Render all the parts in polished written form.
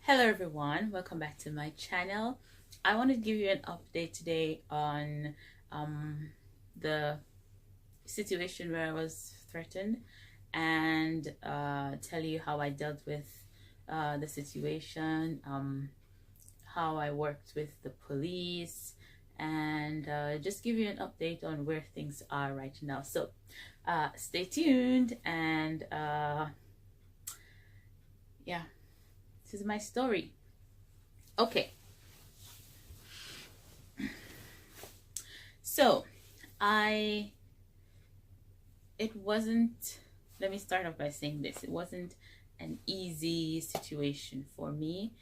Hello everyone, welcome back to my channel. I want to give you an update today on the situation where I was threatened and tell you how I dealt with the situation, how I worked with the police, and just give you an update on where things are right now. So stay tuned and yeah, this is my story. Okay, so it wasn't, let me start off by saying this, it wasn't an easy situation for me,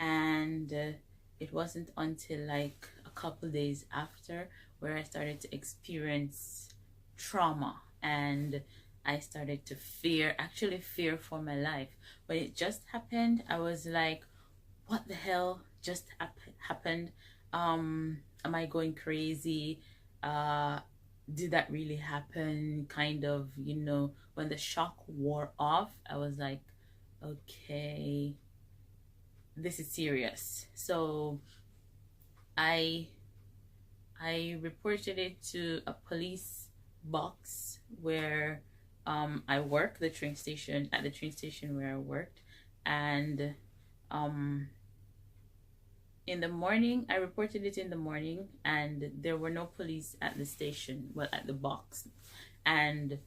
and it wasn't until like a couple days after where I started to experience trauma, and I started to actually fear for my life. When it just happened, I was like, what the hell just happened? Am I going crazy? uh did that really happen? Kind of, when the shock wore off, I was like, okay, this is serious. So i I reported it to a police box where I work, the train station, at the train station where I worked. And um in the morning, I reported it in the morning, and there were no police at the station, well, at the box. And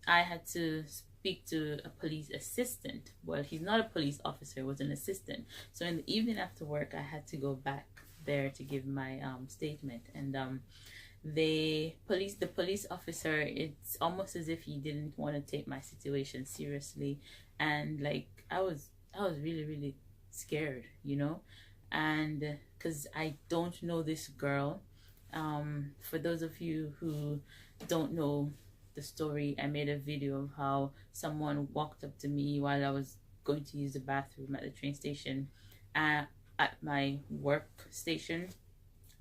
I had to speak to a police assistant. Well, he's not a police officer, he was an assistant. So in the evening after work, I had to go back there to give my statement. And the police officer, it's almost as if he didn't want to take my situation seriously. And like, I was really, really scared, and because I don't know this girl. For those of you who don't know the story, I made a video of how someone walked up to me while I was going to use the bathroom at the train station, at my workstation.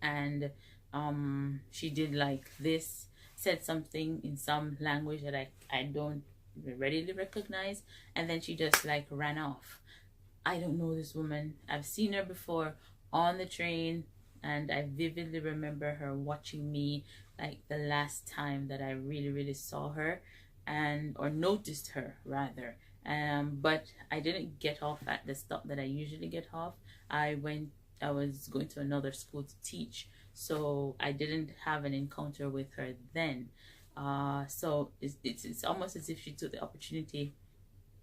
And she did like this, said something in some language that I don't readily recognize, and then she just like ran off. I don't know this woman. I've seen her before on the train, and I vividly remember her watching me, like the last time that I really, really saw her, and or noticed her rather. But I didn't get off at the stop that I usually get off. I was going to another school to teach, so I didn't have an encounter with her then. So it's almost as if she took the opportunity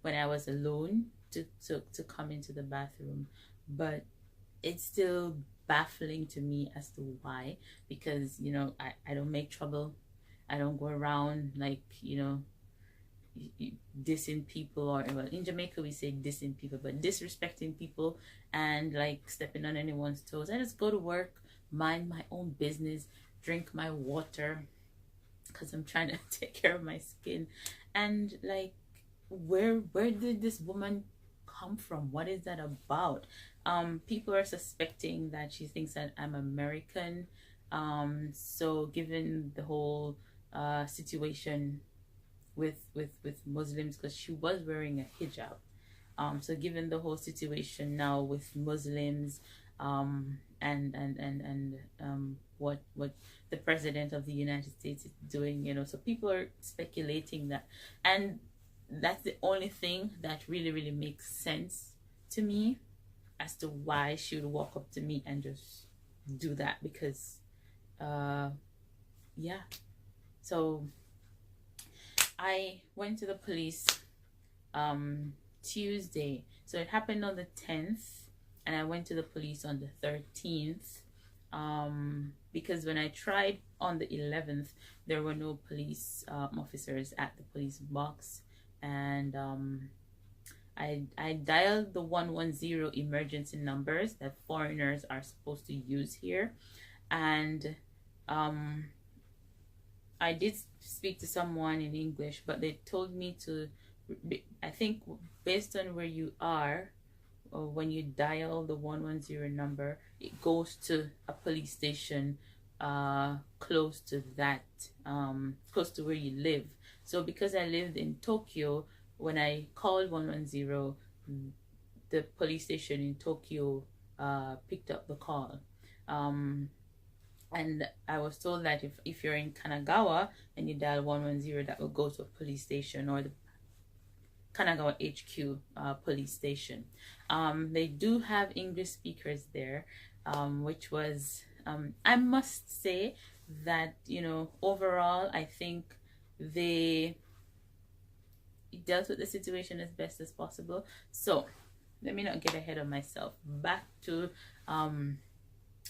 when I was alone to come into the bathroom. But it's still baffling to me as to why, because I don't make trouble. I don't go around like, dissing people, or well, in Jamaica we say dissing people, but disrespecting people and like stepping on anyone's toes. I just go to work, mind my own business, drink my water, because I'm trying to take care of my skin. And like, where did this woman come from? What is that about? People are suspecting that she thinks that I'm American. So given the whole situation with Muslims, because she was wearing a hijab. So given the whole situation now with Muslims, and what the president of the United States is doing, so people are speculating that. And that's the only thing that really, really makes sense to me as to why she would walk up to me and just do that. Because yeah. So I went to the police Tuesday. So it happened on the 10th, and I went to the police on the 13th, because when I tried on the 11th, there were no police officers at the police box. And I dialed the 110 emergency numbers that foreigners are supposed to use here. And I did speak to someone in English, but they told me to, I think based on where you are, or when you dial the 110 number, it goes to a police station close to that, close to where you live. So because I lived in Tokyo, when I called 110, the police station in Tokyo picked up the call. And I was told that if you're in Kanagawa and you dial 110, that will go to a police station, or the Kanagawa HQ police station. They do have English speakers there, which was, I must say that, you know, overall, I think they dealt with the situation as best as possible. So let me not get ahead of myself. Back to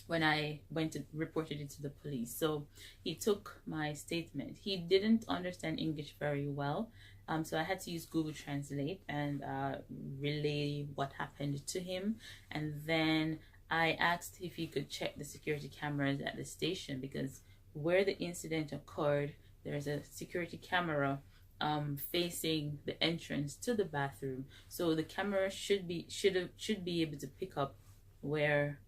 when I went to reported it to the police. So he took my statement. He didn't understand English very well. So I had to use Google Translate and relay what happened to him. And then I asked if he could check the security cameras at the station, because where the incident occurred, there's a security camera facing the entrance to the bathroom. So the camera should be able to pick up where,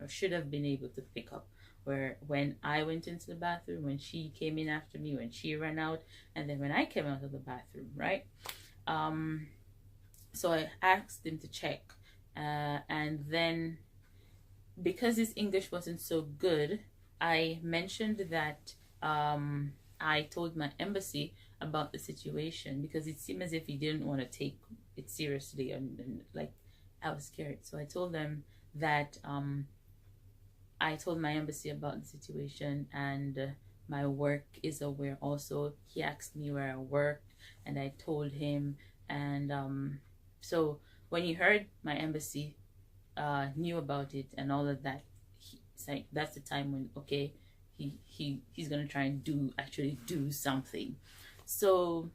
or should have been able to pick up where, when I went into the bathroom, when she came in after me, when she ran out, and then when I came out of the bathroom, right? So I asked him to check, and then because his English wasn't so good, I mentioned that I told my embassy about the situation, because it seemed as if he didn't want to take it seriously, and like I was scared. So I told them that I told my embassy about the situation, and my work is aware also. He asked me where I worked, and I told him, and so when he heard my embassy knew about it and all of that, it's like that's the time when, okay, he's gonna try and actually do something. So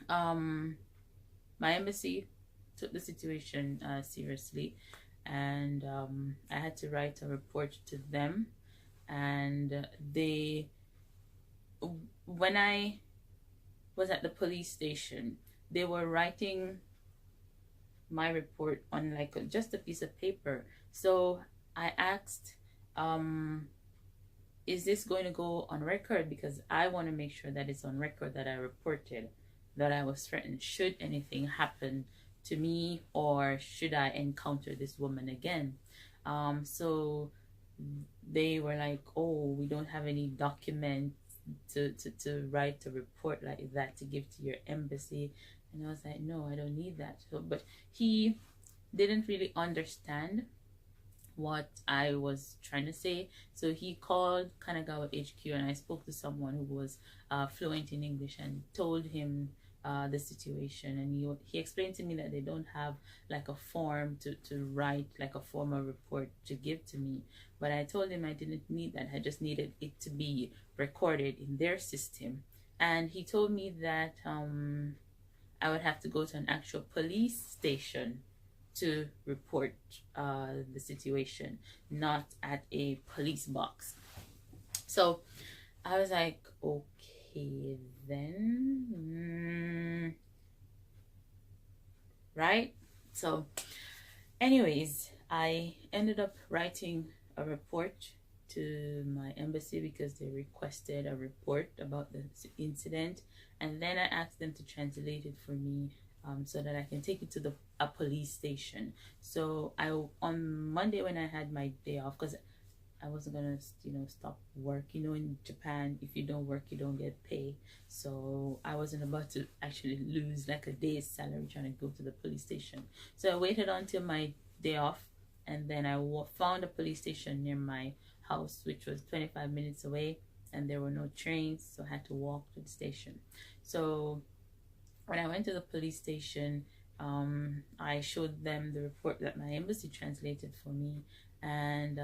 my embassy took the situation seriously, and I had to write a report to them. And when I was at the police station, they were writing my report on like just a piece of paper. So I asked, is this going to go on record? Because I want to make sure that it's on record that I reported that I was threatened, should anything happen to me, or should I encounter this woman again. So they were like, oh, we don't have any documents to write a report like that to give to your embassy. And I was like, no, I don't need that. So, but he didn't really understand what I was trying to say. So he called Kanagawa HQ, and I spoke to someone who was fluent in English, and told him the situation. And he explained to me that they don't have like a form to write like a formal report to give to me. But I told him I didn't need that. I just needed it to be recorded in their system. And he told me that I would have to go to an actual police station to report the situation, not at a police box. So I was like, okay then, right? So anyways, I ended up writing a report to my embassy because they requested a report about the incident, and then I asked them to translate it for me, so that I can take it to a police station. So on Monday, when I had my day off, because I wasn't gonna stop work. In Japan, if you don't work, you don't get pay. So I wasn't about to actually lose like a day's salary trying to go to the police station. So I waited until my day off, and then I found a police station near my house, which was 25 minutes away, and there were no trains, so I had to walk to the station. So when I went to the police station, I showed them the report that my embassy translated for me, and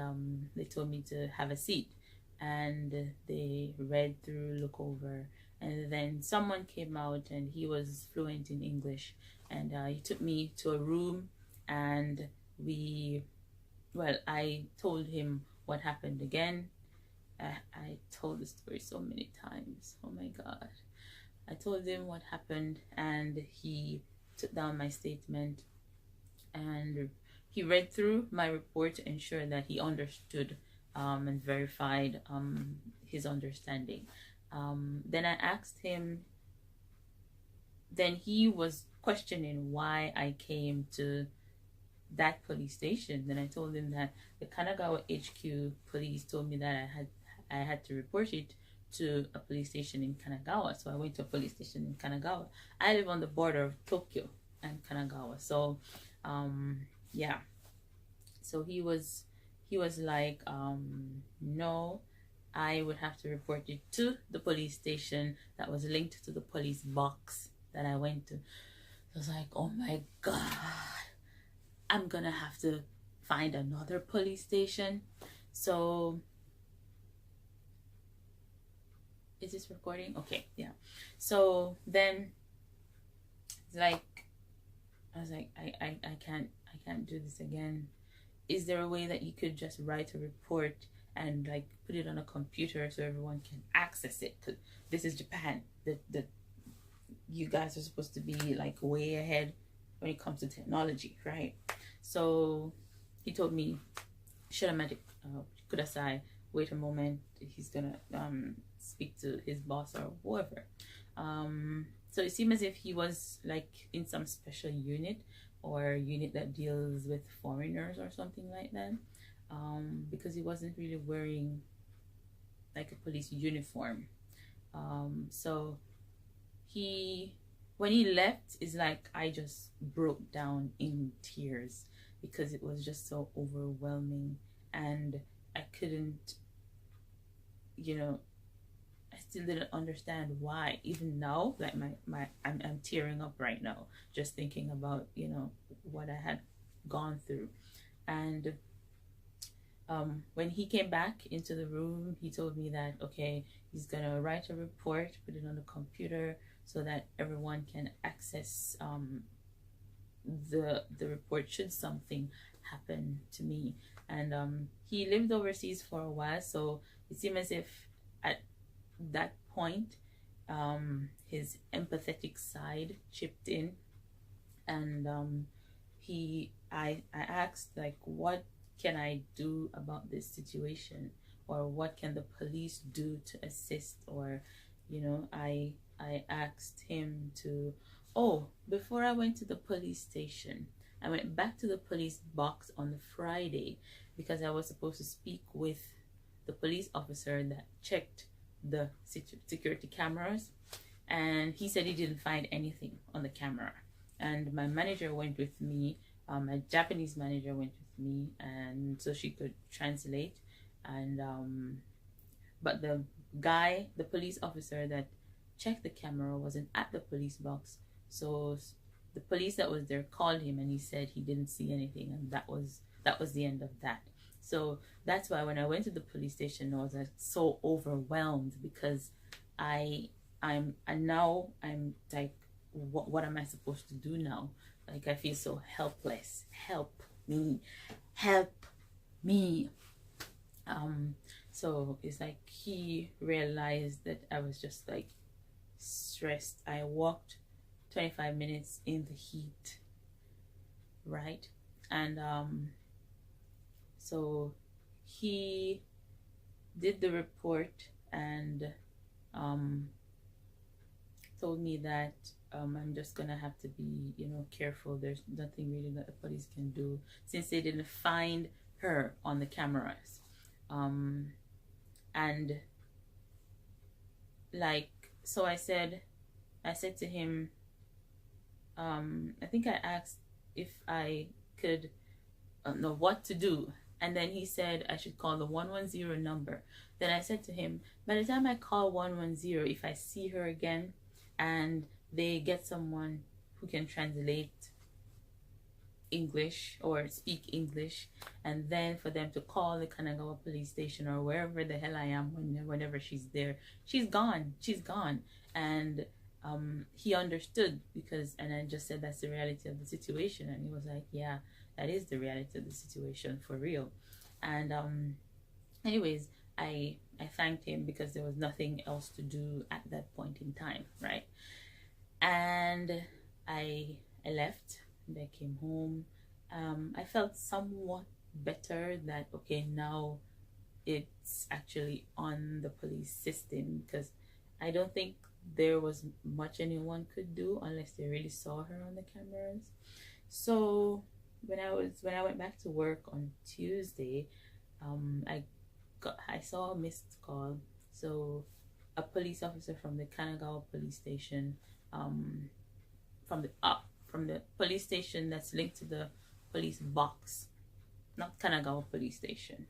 they told me to have a seat, and they read through, look over, and then someone came out, and he was fluent in English, and he took me to a room, and I told him what happened again. I told the story so many times, oh my god. I told him what happened, and he took down my statement, and he read through my report to ensure that he understood and verified his understanding. Then I asked him, then he was questioning why I came to that police station. Then I told him that the Kanagawa HQ police told me that I had to report it to a police station in Kanagawa. So I went to a police station in Kanagawa. I live on the border of Tokyo and Kanagawa. So yeah. So he was like, no, I would have to report it to the police station that was linked to the police box that I went to. I was like, oh my God, I'm gonna have to find another police station. So is this recording? Okay, yeah. So then like I was like, I can't do this again. Is there a way that you could just write a report and like put it on a computer so everyone can access it? Because this is Japan. The you guys are supposed to be like way ahead when it comes to technology, right? So he told me, Shiramedic Kudasai, wait a moment, he's gonna speak to his boss or whoever. So it seemed as if he was like in some special unit or unit that deals with foreigners or something like that, because he wasn't really wearing like a police uniform. So when he left, it's like I just broke down in tears because it was just so overwhelming, and I couldn't, I still didn't understand why. Even now, like I'm tearing up right now just thinking about what I had gone through. And when he came back into the room, he told me that okay, he's gonna write a report, put it on the computer so that everyone can access the report should something happen to me. And he lived overseas for a while, so it seemed as if at that point his empathetic side chipped in, and I asked like, what can I do about this situation, or what can the police do to assist? Or I asked him to, before I went to the police station, I went back to the police box on the Friday because I was supposed to speak with the police officer that checked the security cameras, and he said he didn't find anything on the camera. And my manager went with me, my Japanese manager went with me, and so she could translate. And but the police officer that checked the camera wasn't at the police box, so the police that was there called him, and he said he didn't see anything, and that was the end of that. So that's why when I went to the police station, I was like so overwhelmed because I'm like, what am I supposed to do now? Like I feel so helpless. Help me. So it's like he realized that I was just like stressed. I walked 25 minutes in the heat, right? And so he did the report and told me that I'm just gonna have to be careful. There's nothing really that the police can do since they didn't find her on the cameras. And like, so I said to him, I think I asked if I could know what to do, and then he said I should call the 110 number. Then I said to him, by the time I call 110, if I see her again and they get someone who can translate English or speak English, and then for them to call the Kanagawa police station or wherever the hell I am whenever she's there, she's gone. And he understood and I just said that's the reality of the situation, and he was like, yeah, that is the reality of the situation for real. And anyways, I thanked him because there was nothing else to do at that point in time, right? And I left and I came home. I felt somewhat better that okay, now it's actually on the police system, because I don't think there was much anyone could do unless they really saw her on the cameras. So when I went back to work on Tuesday, I saw a missed call. So a police officer from the Kanagawa police station, um, from the police station that's linked to the police box, not Kanagawa police station.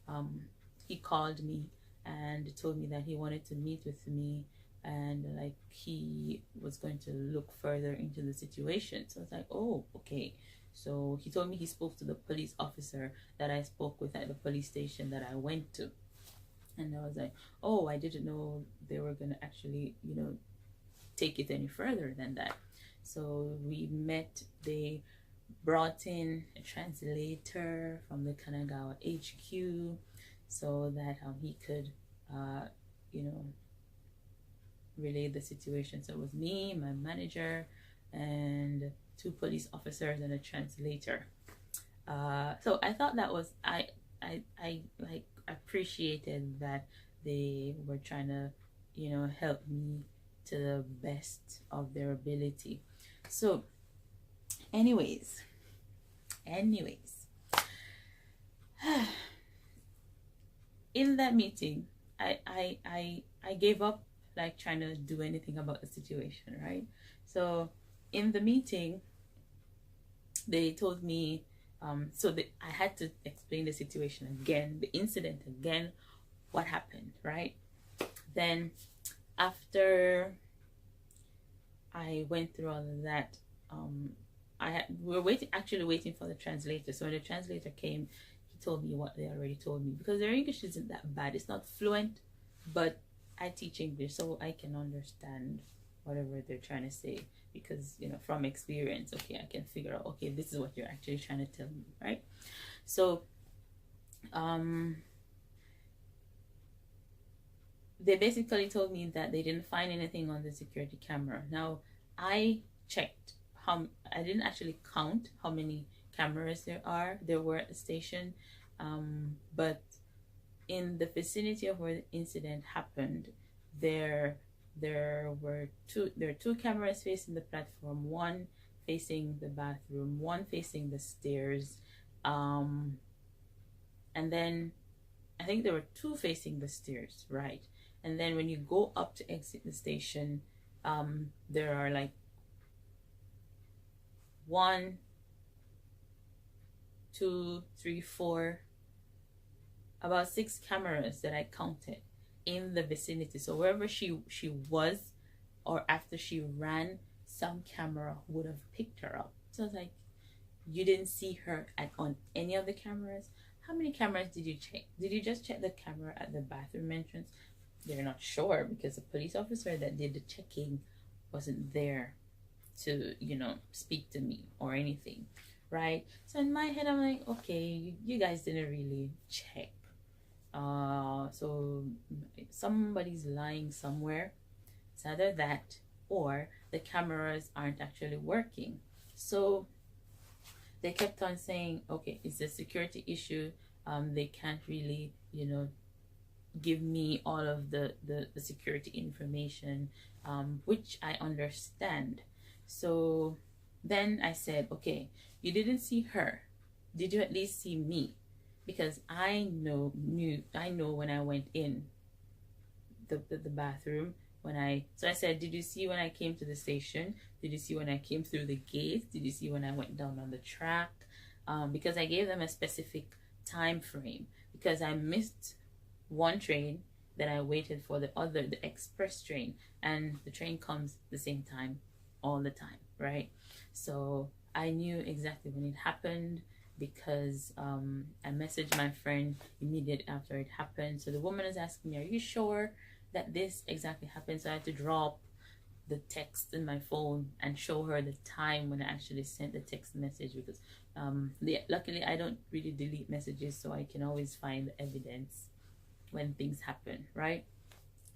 Um, he called me and told me that he wanted to meet with me, and like he was going to look further into the situation. So I was like, oh, okay. So he told me he spoke to the police officer that I spoke with at the police station that I went to. And I was like, oh, I didn't know they were going to actually, take it any further than that. So we met. They brought in a translator from the Kanagawa HQ so that he could, you know, relay the situation. So it was me, my manager, and two police officers and a translator. So I thought that was I like appreciated that they were trying to, help me to the best of their ability. So anyways, in that meeting, I gave up like trying to do anything about the situation, right? So in the meeting, they told me, I had to explain the situation again, the incident again, what happened, right? Then after I went through all of that, we were waiting for the translator. So when the translator came, he told me what they already told me, because their English isn't that bad. It's not fluent, but I teach English, so I can understand whatever they're trying to say, because from experience, okay, I can figure out, okay, this is what you're actually trying to tell me, right? So they basically told me that they didn't find anything on the security camera. Now I checked I didn't actually count how many cameras there were at the station, but in the vicinity of where the incident happened, there are two cameras facing the platform, one facing the bathroom, one facing the stairs, and then I think there were two facing the stairs, right? And then when you go up to exit the station, there are like 1, 2, 3, 4, about 6 cameras that I counted in the vicinity. So wherever she was, or after she ran, some camera would have picked her up. So I was like, you didn't see her on any of the cameras? How many cameras did you check? Did you just check the camera at the bathroom entrance? They're not sure, because the police officer that did the checking wasn't there to speak to me or anything, right? So in my head, I'm like, okay, you guys didn't really check. So somebody's lying somewhere. It's either that or the cameras aren't actually working. So they kept on saying, okay, it's a security issue. They can't really give me all of the security information, which I understand. So then I said, okay, you didn't see her. Did you at least see me? Because I know when I went in the bathroom, so I said, did you see when I came to the station? Did you see when I came through the gate? Did you see when I went down on the track? Because I gave them a specific time frame, because I missed one train, then I waited for the express train, and the train comes the same time all the time, right? So I knew exactly when it happened, because I messaged my friend immediately after it happened. So the woman is asking me, are you sure that this exactly happened? So I had to drop the text in my phone and show her the time when I actually sent the text message, because luckily I don't really delete messages, so I can always find the evidence when things happen, right?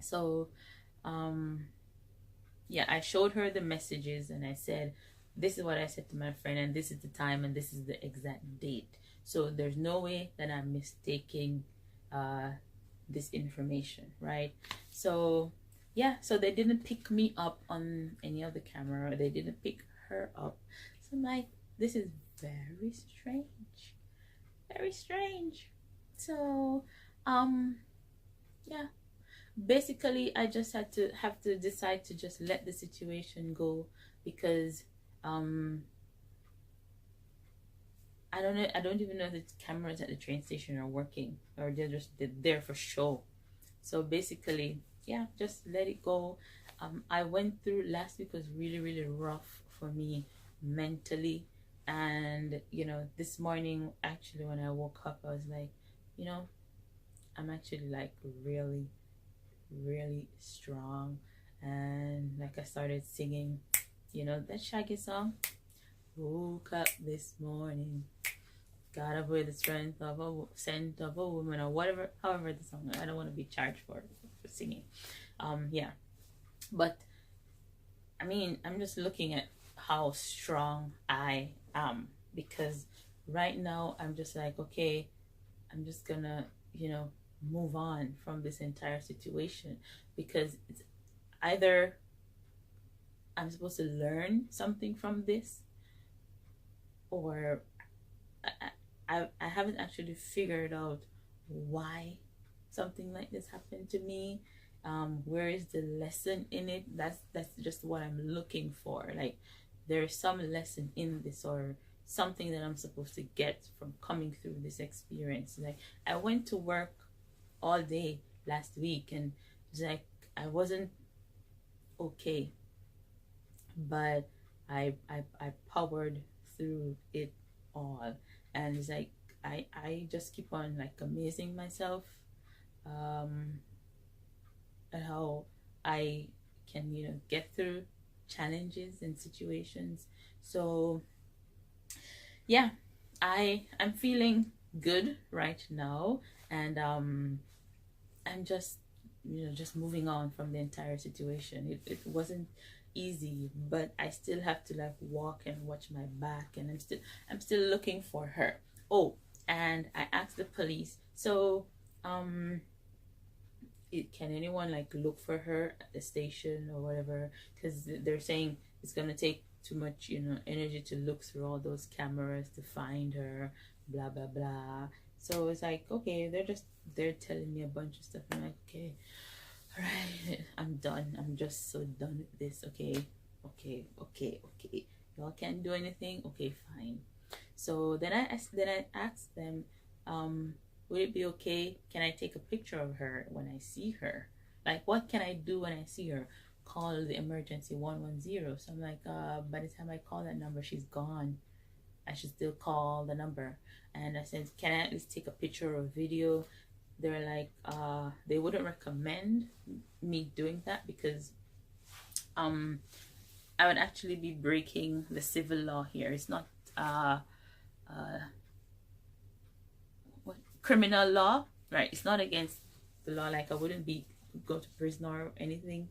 So yeah, I showed her the messages and I said, this is what I said to my friend, and this is the time, and this is the exact date. So there's no way that I'm mistaking this information, right? So yeah, so they didn't pick me up on any of the camera. They didn't pick her up. So I'm like, this is very strange, very strange. So yeah, basically I just had to have to decide to just let the situation go, because um I don't know, I don't even know if the cameras at the train station are working, or they're there for show. So basically, yeah, just let it go. I went through, last week was really, really rough for me mentally. And, this morning, actually, when I woke up, I was like, you know, I'm actually like really, really strong. And like I started singing, that Shaggy song. Woke up this morning, got up with the strength of scent of a woman, or whatever, however the song. I don't want to be charged for singing. Yeah, but I mean, I'm just looking at how strong I am, because right now I'm just like, okay, I'm just gonna, move on from this entire situation, because it's either I'm supposed to learn something from this, or I haven't actually figured out why something like this happened to me. Where is the lesson in it? That's just what I'm looking for. Like, there's some lesson in this, or something that I'm supposed to get from coming through this experience. Like, I went to work all day last week, and it's like I wasn't okay, but I powered through it all. And it's like I just keep on like amazing myself, um at how I can, get through challenges and situations. So yeah, I'm feeling good right now. And I'm just, just moving on from the entire situation. It wasn't easy, but I still have to like walk and watch my back, and I'm still looking for her. Oh, and I asked the police, so um can anyone like look for her at the station or whatever, because they're saying it's gonna take too much, energy to look through all those cameras to find her, blah blah blah. So it's like, okay, they're telling me a bunch of stuff. I'm like, okay, all right, I'm done. I'm just so done with this. Okay, okay, okay, okay. Y'all can't do anything. Okay, fine. So then I asked them, would it be okay? Can I take a picture of her when I see her? Like, what can I do when I see her? Call the emergency 110. So I'm like, by the time I call that number, she's gone. I should still call the number. And I said, can I at least take a picture or video? They're like, they wouldn't recommend me doing that, because um I would actually be breaking the civil law here. It's not uh what, criminal law, right? It's not against the law. Like, I wouldn't be go to prison or anything.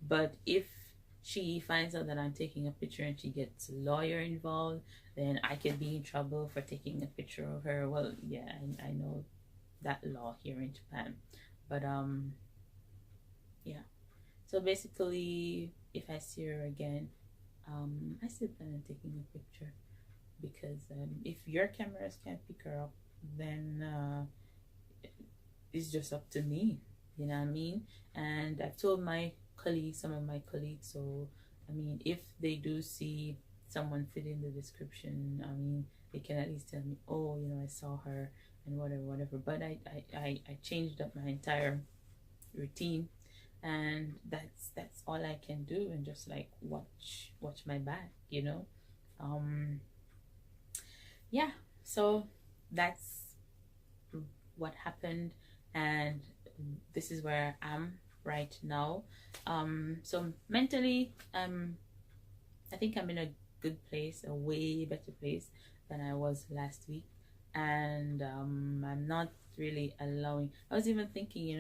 But if she finds out that I'm taking a picture and she gets a lawyer involved, then I could be in trouble for taking a picture of her. Well, yeah, I know that law here in Japan. But yeah. So basically, if I see her again, I still plan on taking a picture, because if your cameras can't pick her up, then it's just up to me. You know what I mean? And I've told my colleagues, some of my colleagues, so I mean, if they do see someone fit in the description, I mean, they can at least tell me, oh, I saw her and whatever, whatever. But I changed up my entire routine, and that's all I can do, and just like watch my back. um yeah, so that's what happened, and this is where I am right now. So mentally, I think I'm in a good place, a way better place than I was last week. And I'm not really allowing, I was even thinking,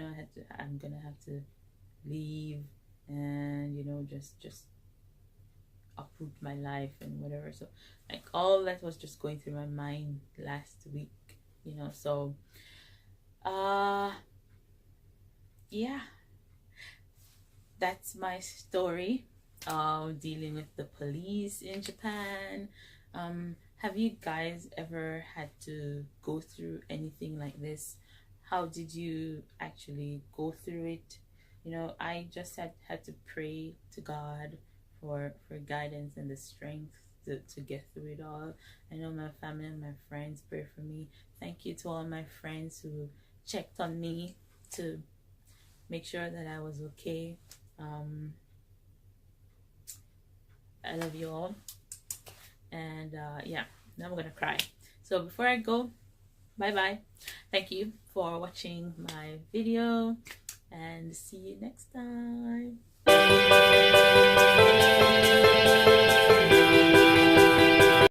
I'm gonna have to leave, and just uproot my life and whatever. So like, all that was just going through my mind last week. So uh yeah, that's my story, dealing with the police in Japan. Have you guys ever had to go through anything like this? How did you actually go through it? You know, I just had to pray to God for guidance and the strength to get through it all. I know my family and my friends pray for me. Thank you to all my friends who checked on me to make sure that I was okay. I love you all. And yeah, now I'm gonna cry. So before I go, bye bye. Thank you for watching my video, and see you next time.